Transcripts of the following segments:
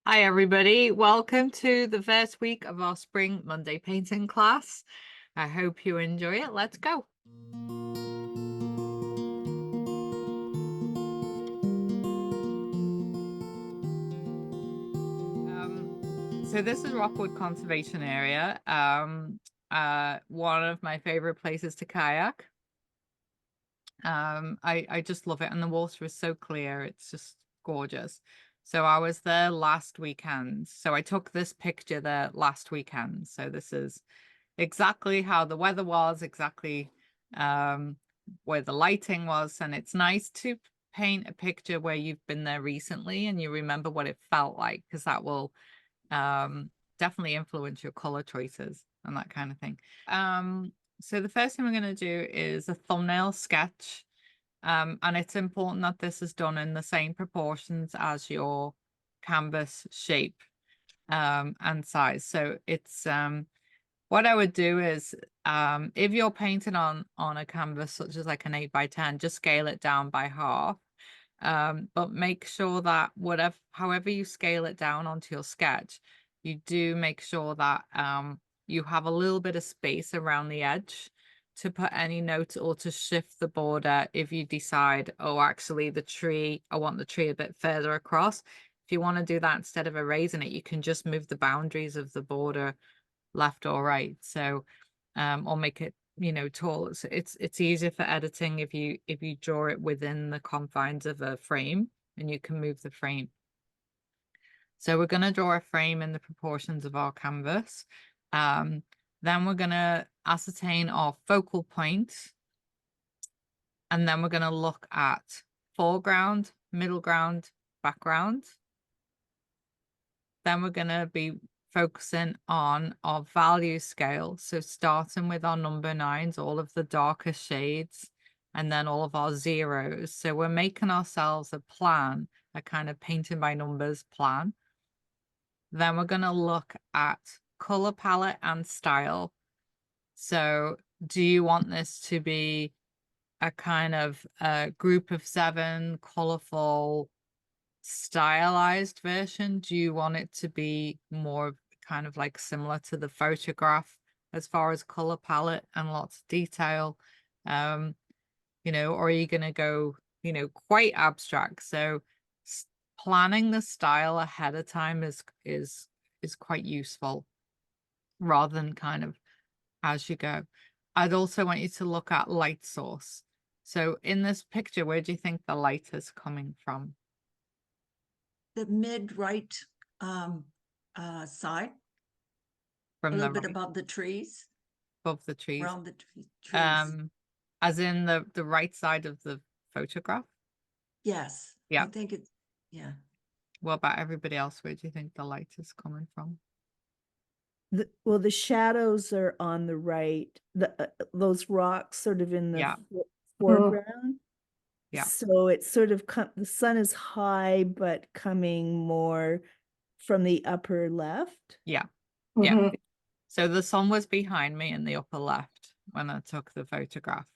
Hi everybody, welcome to the first week of our Spring Monday painting class. I hope you enjoy it. Let's go. So this is Rockwood Conservation Area, one of my favorite places to kayak. I just love it, and the water is so clear, it's just gorgeous. So I was there last weekend. So I took this picture there last weekend. So this is exactly how the weather was, exactly where the lighting was. And it's nice to paint a picture where you've been there recently and you remember what it felt like, because that will definitely influence your color choices and that kind of thing. So the first thing we're going to do is a thumbnail sketch. And it's important that this is done in the same proportions as your canvas shape and size. So it's what I would do is if you're painting on a canvas such as like an 8x10, just scale it down by half. But make sure that however you scale it down onto your sketch, you do make sure that you have a little bit of space around the edge to put any notes or to shift the border if you decide, oh, actually I want the tree a bit further across. If you want to do that instead of erasing it, you can just move the boundaries of the border left or right. So, or make it, tall. So it's easier for editing if you draw it within the confines of a frame and you can move the frame. So we're going to draw a frame in the proportions of our canvas. Then we're going to ascertain our focal point. And then we're going to look at foreground, middle ground, background. Then we're going to be focusing on our value scale. So starting with our number 9s, all of the darker shades, and then all of our zeros. So we're making ourselves a plan, a kind of painting by numbers plan. Then we're going to look at color palette and style. So do you want this to be a kind of a group of 7 colorful stylized version? Do you want it to be more kind of like similar to the photograph as far as color palette and lots of detail? Or are you going to go, quite abstract? So planning the style ahead of time is quite useful rather than kind of as you go. I'd also want you to look at light source. So in this picture, where do you think the light is coming from? The mid-right side, From a the little bit right, above the trees, above the trees. around the trees. As in the right side of the photograph? Yes. Yeah. I think it's, yeah. What about everybody else? Where do you think the light is coming from? Well, the shadows are on the right. Those rocks sort of in the Yeah. foreground. Yeah. So it's sort of the sun is high, but coming more from the upper left. Yeah. Yeah. So the sun was behind me in the upper left when I took the photograph.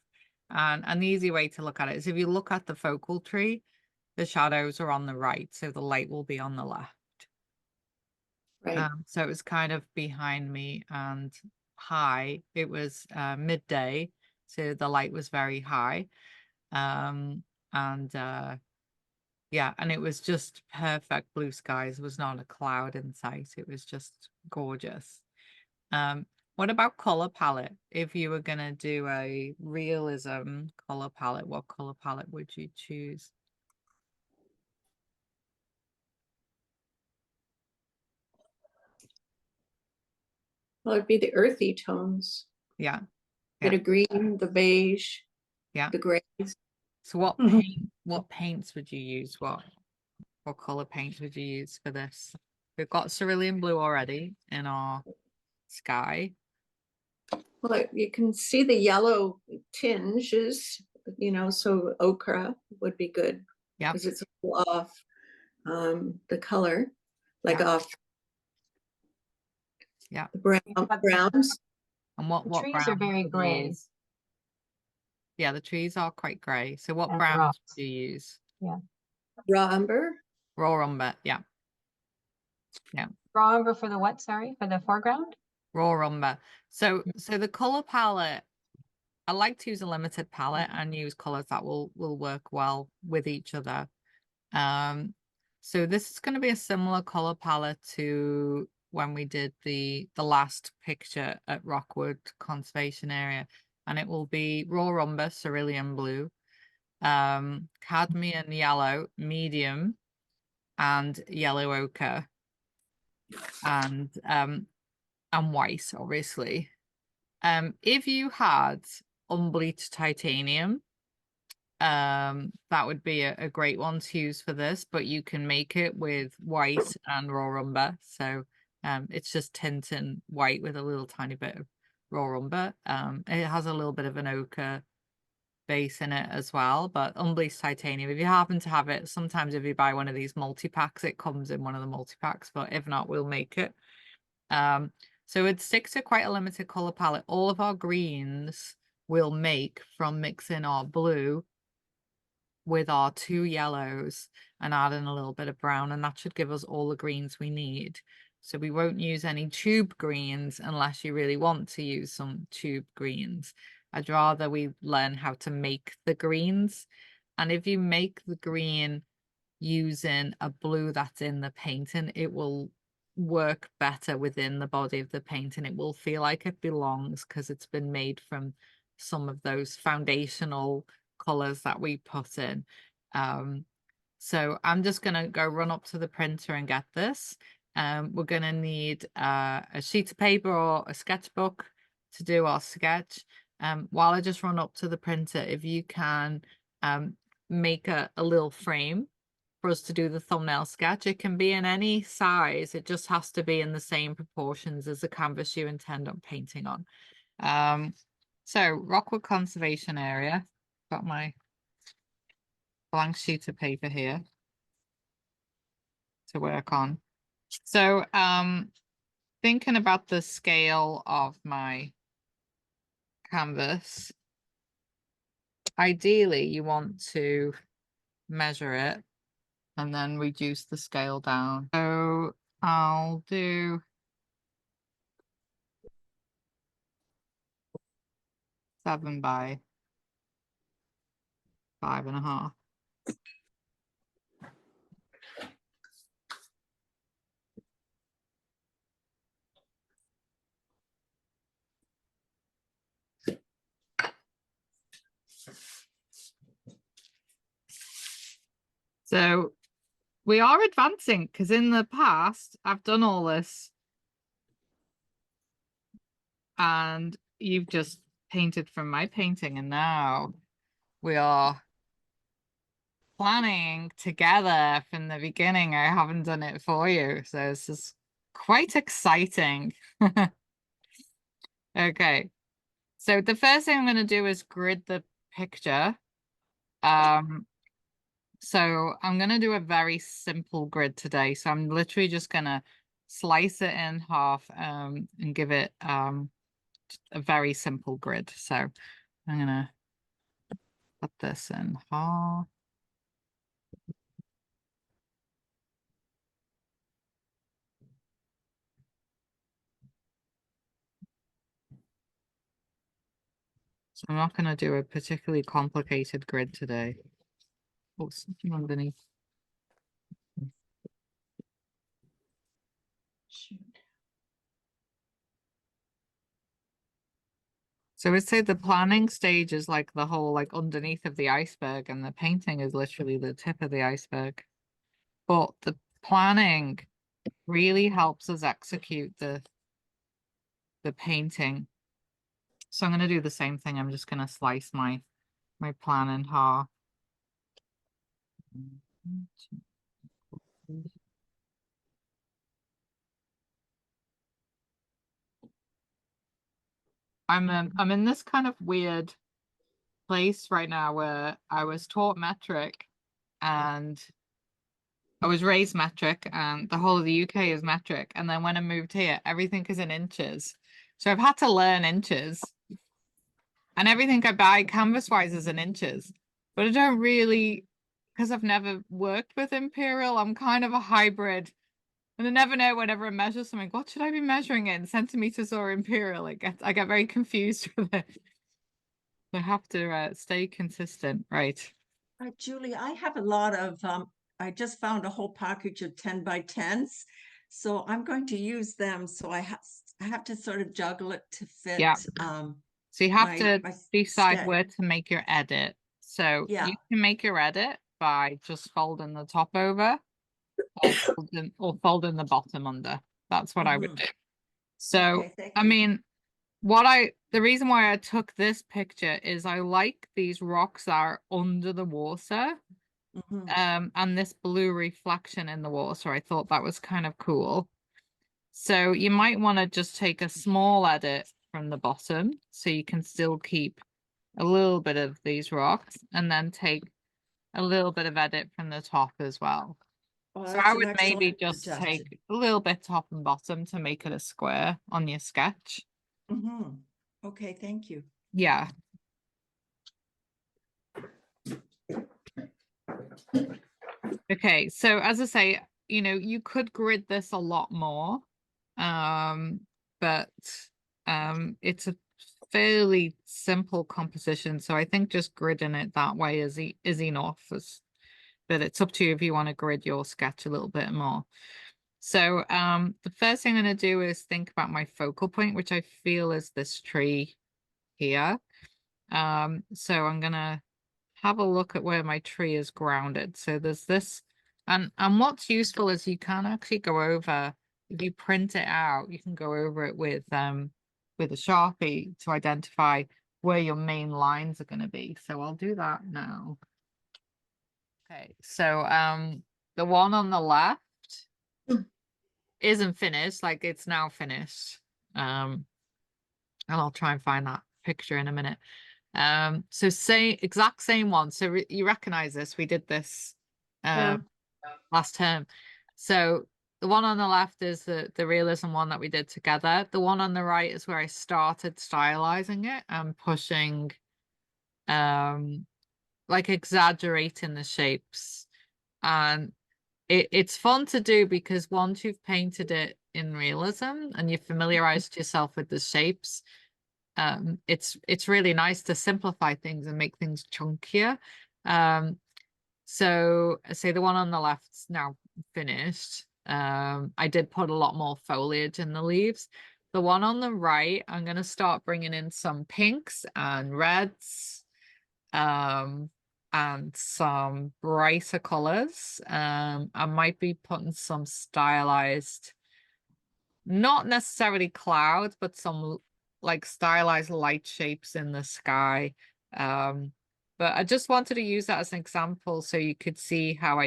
And an easy way to look at it is if you look at the focal tree, the shadows are on the right, so the light will be on the left. Right. So it was kind of behind me and high. It was midday, so the light was very high. Yeah, and it was just perfect blue skies. There was not a cloud in sight. It was just gorgeous. What about color palette? If you were gonna do a realism color palette, what color palette would you choose? Well, it'd be the earthy tones. Yeah. Bit of green, the beige, Yeah. the grays. So what paints would you use? What color paints would you use for this? We've got cerulean blue already in our sky. Well, you can see the yellow tinges, so ochre would be good. Yeah. Because it's off the color, like off the browns. And what trees are very gray. Yeah, the trees are quite gray. So what browns do you use? Yeah. Raw umber. Raw umber, yeah. Raw umber for the what? Sorry, for the foreground? Raw umber. So the color palette, I like to use a limited palette and use colors that will work well with each other. So this is going to be a similar color palette to when we did the last picture at Rockwood Conservation Area, and it will be raw umber, cerulean blue, cadmium yellow, medium, and yellow ochre, and white, obviously. If you had unbleached titanium, that would be a great one to use for this, but you can make it with white and raw umber. So it's just tinting white with a little tiny bit of raw umber. It has a little bit of an ochre base in it as well, but unbleached titanium, if you happen to have it, sometimes if you buy one of these multi-packs, it comes in one of the multi-packs, but if not, we'll make it. So it sticks to quite a limited color palette. All of our greens we'll make from mixing our blue with our 2 yellows and adding a little bit of brown, and that should give us all the greens we need. So we won't use any tube greens unless you really want to use some tube greens. I'd rather we learn how to make the greens. And if you make the green using a blue that's in the painting, it will work better within the body of the painting. It will feel like it belongs because it's been made from some of those foundational colors that we put in. So I'm just gonna go run up to the printer and get this. We're gonna need a sheet of paper or a sketchbook to do our sketch. While I just run up to the printer, if you can make a little frame for us to do the thumbnail sketch. It can be in any size. It just has to be in the same proportions as the canvas you intend on painting on. So Rockwood Conservation Area, got my blank sheet of paper here to work on. So thinking about the scale of my canvas, ideally you want to measure it and then reduce the scale down. So I'll do 7 by 5.5. So we are advancing because in the past I've done all this and you've just painted from my painting, and now we are planning together from the beginning. I haven't done it for you, so this is quite exciting. Okay, so the first thing I'm going to do is grid the picture. So I'm going to do a very simple grid today. So I'm literally just going to slice it in half and give it a very simple grid. So I'm going to put this in half. So I'm not going to do a particularly complicated grid today. Oh, something underneath. So we'd say the planning stage is like the whole like underneath of the iceberg, and the painting is literally the tip of the iceberg. But the planning really helps us execute the painting. So I'm going to do the same thing. I'm just going to slice my plan in half. I'm in this kind of weird place right now where I was taught metric and I was raised metric, and the whole of the UK is metric. And then when I moved here, everything is in inches. So I've had to learn inches. And everything I buy canvas-wise is in inches. But I don't really, because I've never worked with Imperial, I'm kind of a hybrid And I never know whenever I measure something, what should I be measuring it in centimeters or imperial? I get very confused with it. I have to stay consistent, right? Julie, I have a lot of, I just found a whole package of 10 by 10s. So I'm going to use them. So I have to sort of juggle it to fit. Yeah. So you have to my decide sketch. where to make your edit. So Yeah. you can make your edit by just folding the top over or folding the bottom under. That's what I would Mhm. do. So, Okay, thank I you. mean, the reason why I took this picture is I like these rocks that are under the water. Mhm. And this blue reflection in the water. I thought that was kind of cool. So you might want to just take a small edit from the bottom so you can still keep a little bit of these rocks, and then take a little bit of edit from the top as well. Oh, So that's I an would maybe excellent just suggestion. take a little bit top and bottom to make it a square on your sketch. Mhm. Okay, thank you. Yeah. Okay, so as I say, you could grid this a lot more. But it's a fairly simple composition, so I think just gridding it that way is enough. But it's up to you if you want to grid your sketch a little bit more. So the first thing I'm going to do is think about my focal point, which I feel is this tree here. So I'm going to have a look at where my tree is grounded. So there's this, and what's useful is you can actually go over, if you print it out, you can go over it with a Sharpie to identify where your main lines are going to be. So I'll do that now. Okay, so the one on the left isn't finished, like it's now finished. And I'll try and find that picture in a minute. So exact same one. So you recognize this, we did this last term. So the one on the left is the realism one that we did together. The one on the right is where I started stylizing it and pushing like exaggerating the shapes. And it's fun to do because once you've painted it in realism and you've familiarized yourself with the shapes, it's really nice to simplify things and make things chunkier. So say the one on the left's now finished. I did put a lot more foliage in the leaves. The one on the right, I'm going to start bringing in some pinks and reds, and some brighter colors. I might be putting some stylized, not necessarily clouds, but some like stylized light shapes in the sky. But I just wanted to use that as an example so you could see how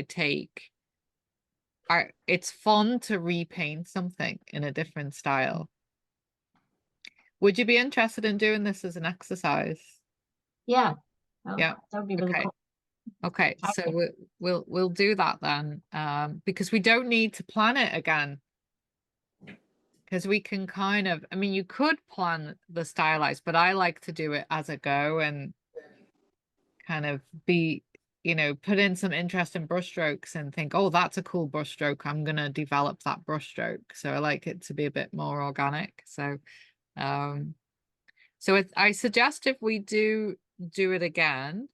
it's fun to repaint something in a different style. Would you be interested in doing this as an exercise? Yeah. Yeah. That would be really Okay. cool. Okay, so we'll do that then, because we don't need to plan it again. Because we can kind of, I mean, you could plan the stylized, but I like to do it as a go and kind of put in some interesting brush strokes and think, oh, that's a cool brush stroke. I'm going to develop that brush stroke. So I like it to be a bit more organic. So, I suggest if we do it again,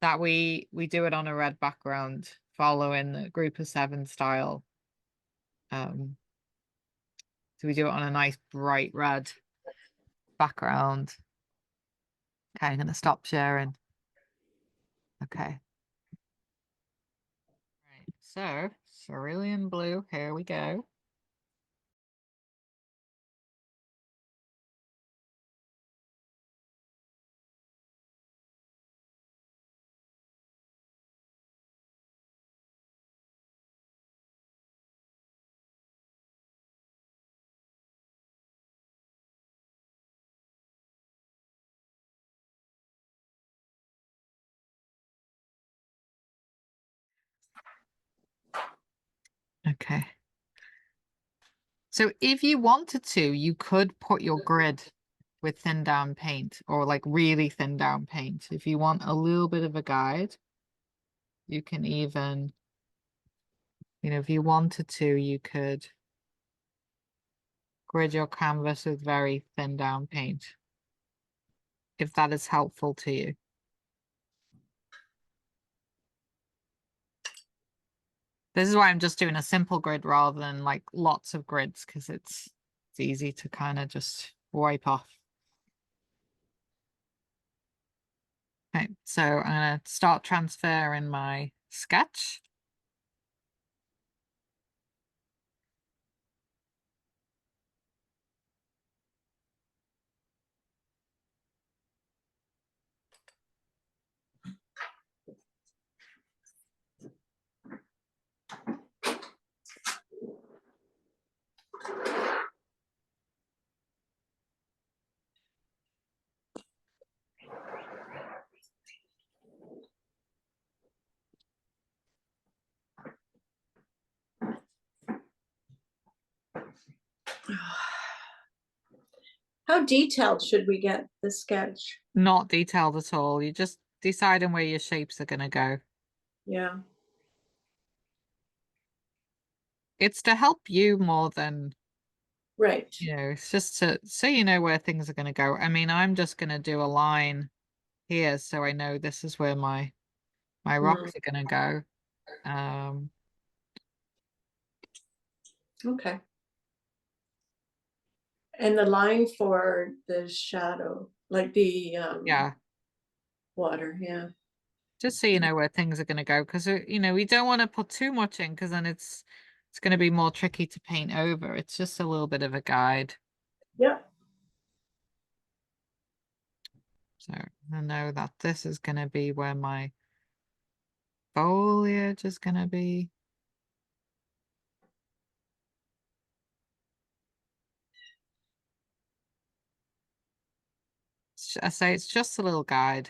that we do it on a red background following the group of 7 style. So we do it on a nice bright red background. Okay, I'm going to stop sharing. Okay. Right, so cerulean blue, here we go. Okay. So if you wanted to, you could put your grid with thin down paint or like really thin down paint. If you want a little bit of a guide, you can even, You know, if you wanted to, you could grid your canvas with very thin down paint, if that is helpful to you. This is why I'm just doing a simple grid rather than like lots of grids, because it's easy to kind of just wipe off. Okay, so I'm going to start transferring my sketch. How detailed should we get the sketch? Not detailed at all. You're just deciding where your shapes are going to go. Yeah. It's to help you more than, Right. you know, it's just to so you know where things are going to go. I mean, I'm just going to do a line here so I know this is where my rocks are going to go. Okay. And the line for the shadow, like the Yeah, water, yeah. just so you know where things are going to go, because you know, we don't want to put too much in, because then it's going to be more tricky to paint over. It's just a little bit of a guide. Yep. So I know that this is going to be where my foliage is going to be. I say it's just a little guide.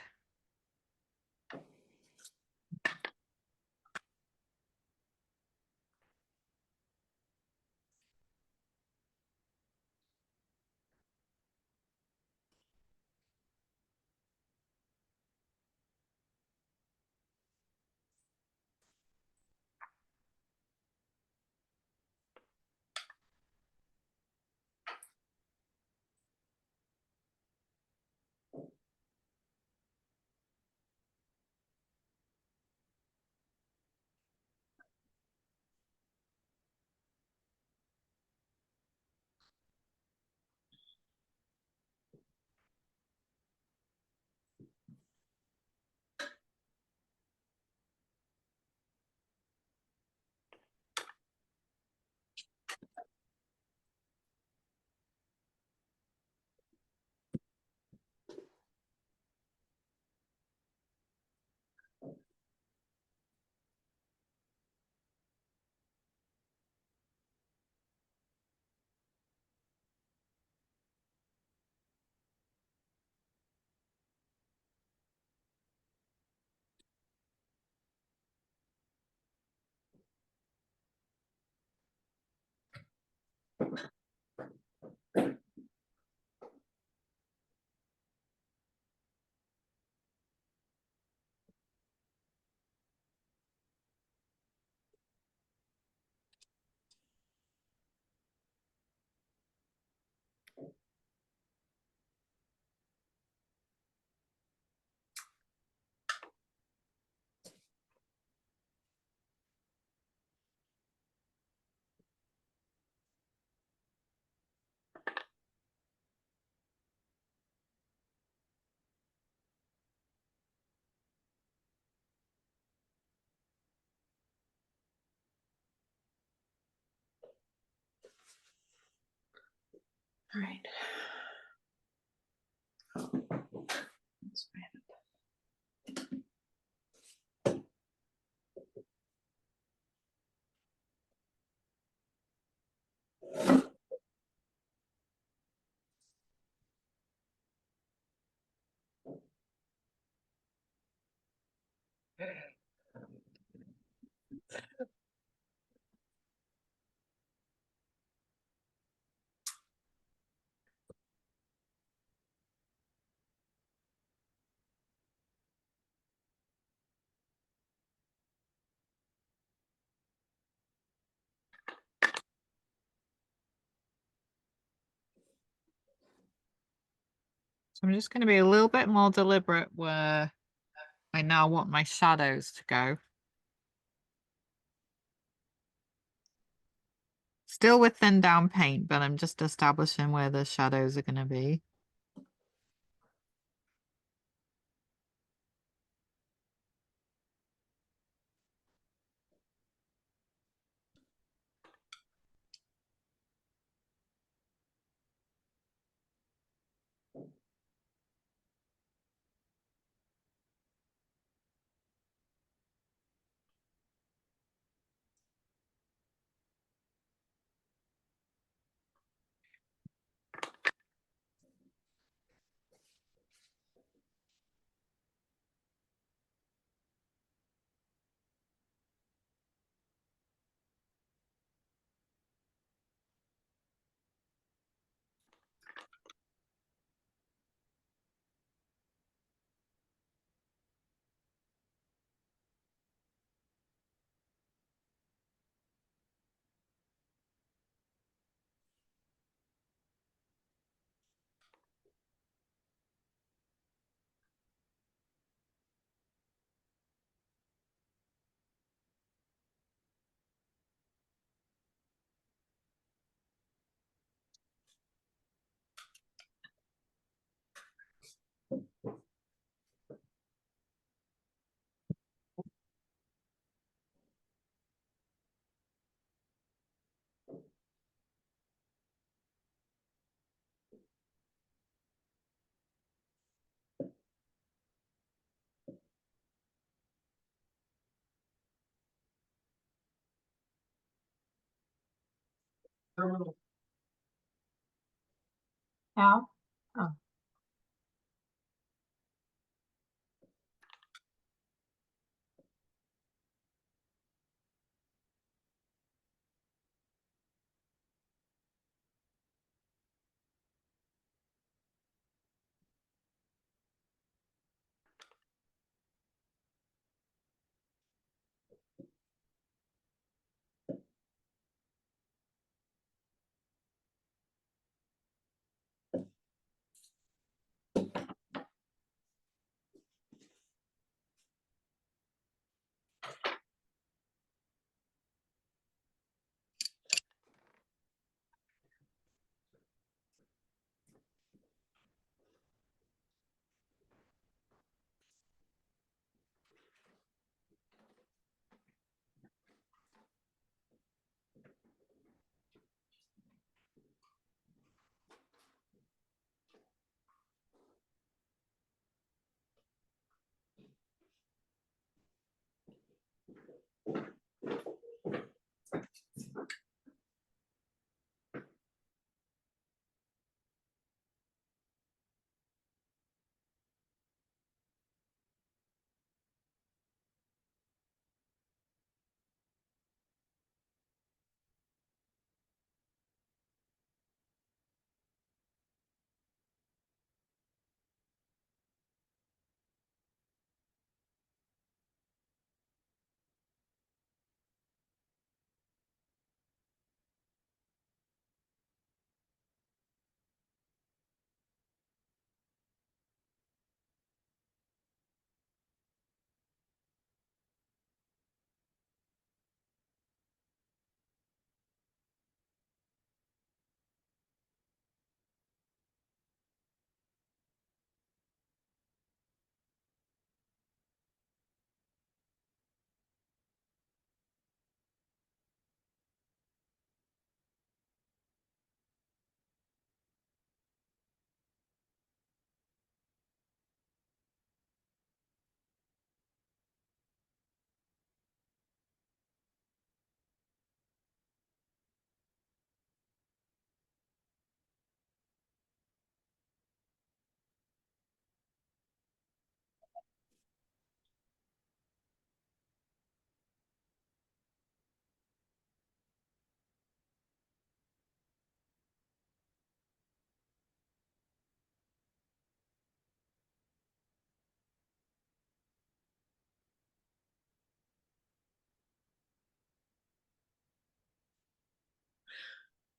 All right. Oh, that's right. So I'm just going to be a little bit more deliberate where I now want my shadows to go. Still with thin down paint, but I'm just establishing where the shadows are going to be. Now? Oh,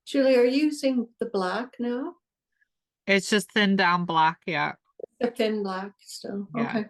Julie, are you using the black now? It's just thin down black, yeah. A thin black still, Yeah. okay.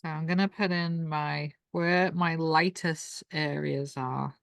So I'm gonna put in where my lightest areas are.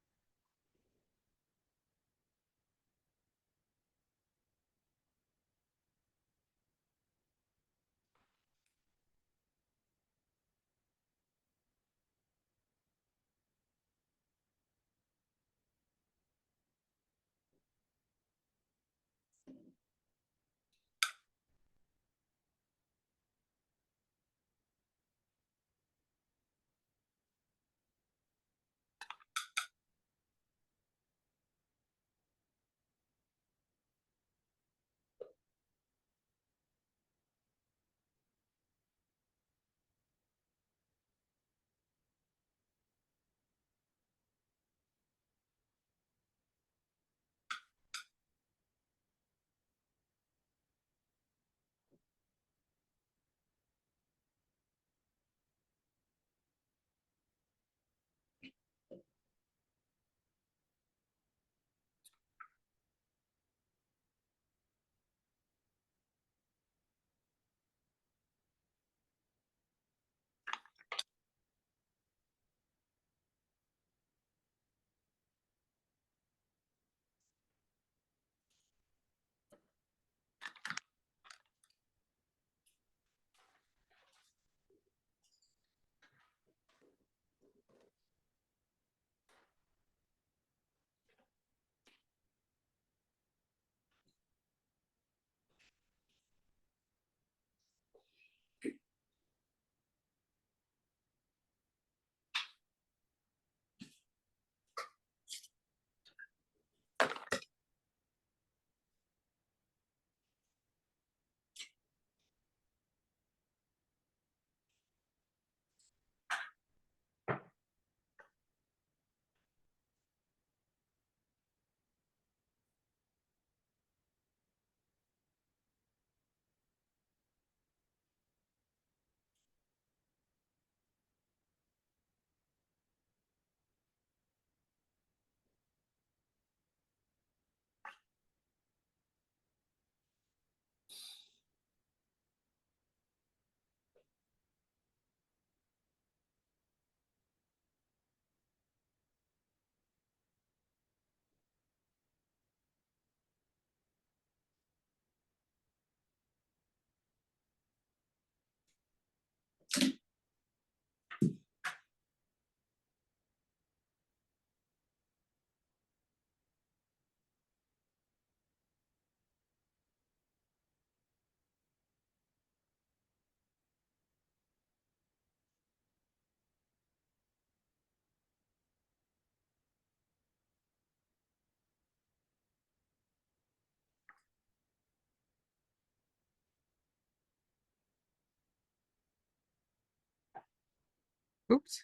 Oops.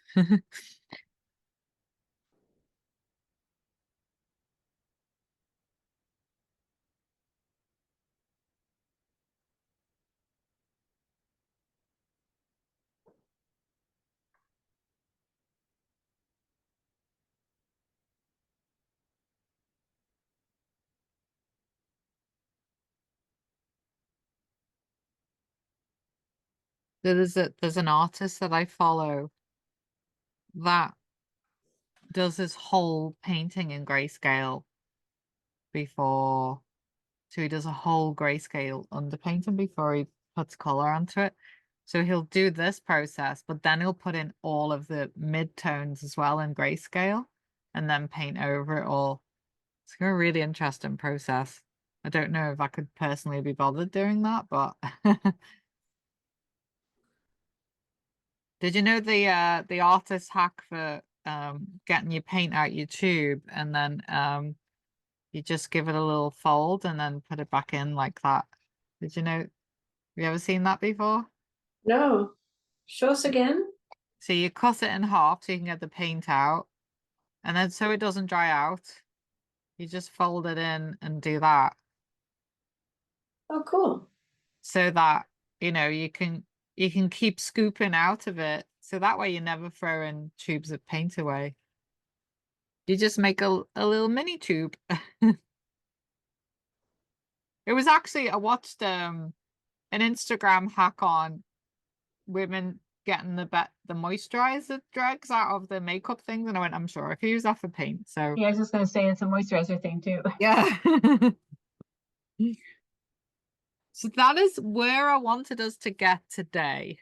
There's an artist that I follow that does his whole painting in grayscale before. So he does a whole grayscale underpainting before he puts color onto it. So he'll do this process, but then he'll put in all of the mid-tones as well in grayscale and then paint over it all. It's a really interesting process. I don't know if I could personally be bothered doing that, but did you know the artist hack for getting your paint out your tube and then you just give it a little fold and then put it back in like that? Did you know? Have you ever seen that before? No, show us again. So you cut it in half so you can get the paint out, and then so it doesn't dry out, you just fold it in and do that Oh, cool. so that you can keep scooping out of it. So that way you're never throwing tubes of paint away. You just make a little mini tube. It was actually I watched an Instagram hack on women getting the moisturizer dregs out of the makeup things, and I went, I'm sure I could use that for paint. So Yeah, I was just gonna say it's a moisturizer thing too. yeah. So that is where I wanted us to get today.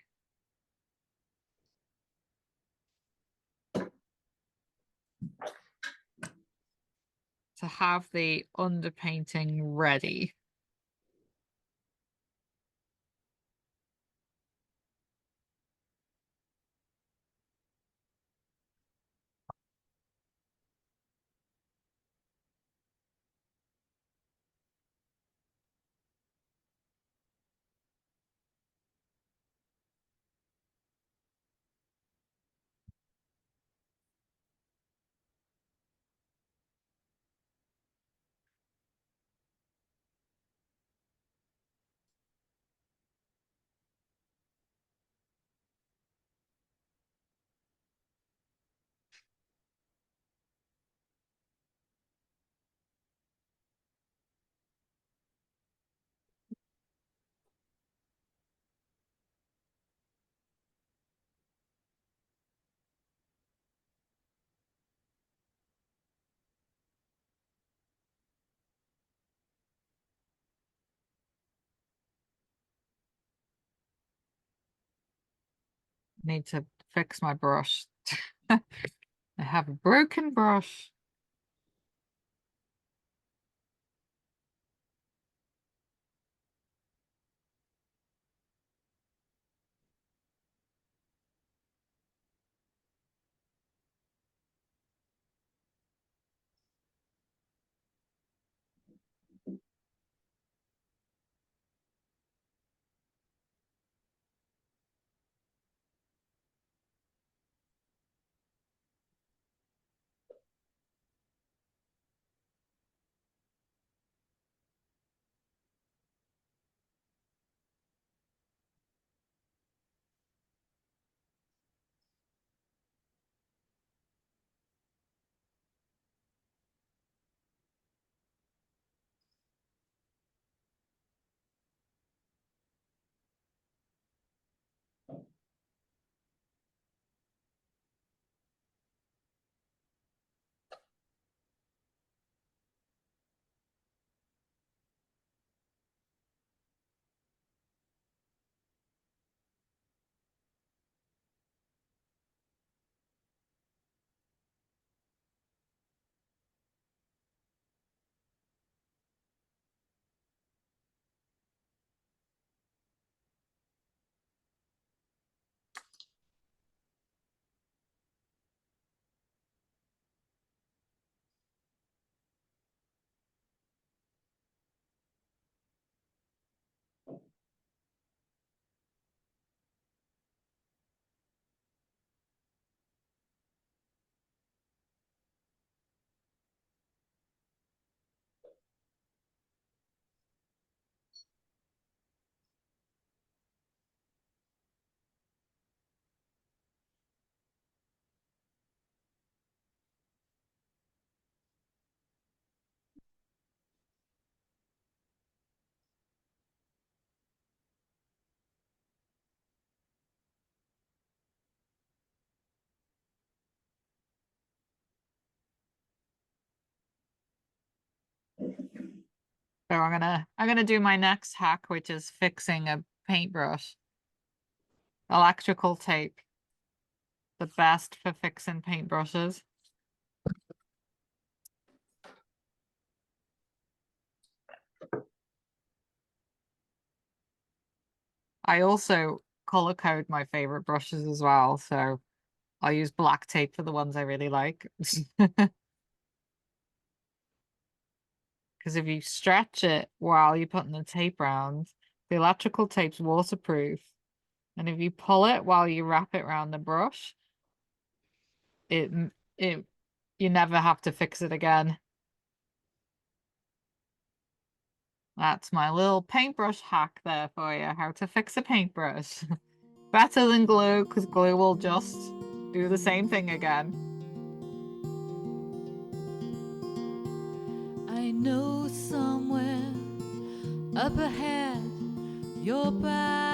To have the underpainting ready. Need to fix my brush. I have a broken brush. So I'm gonna do my next hack, which is fixing a paintbrush. Electrical tape. The best for fixing paintbrushes. I also color code my favorite brushes as well, so I'll use black tape for the ones I really like. Because if you stretch it while you're putting the tape around, the electrical tape's waterproof. And if you pull it while you wrap it around the brush, it you never have to fix it again. That's my little paintbrush hack there for you, how to fix a paintbrush. Better than glue, because glue will just do the same thing again. I know somewhere up ahead, your path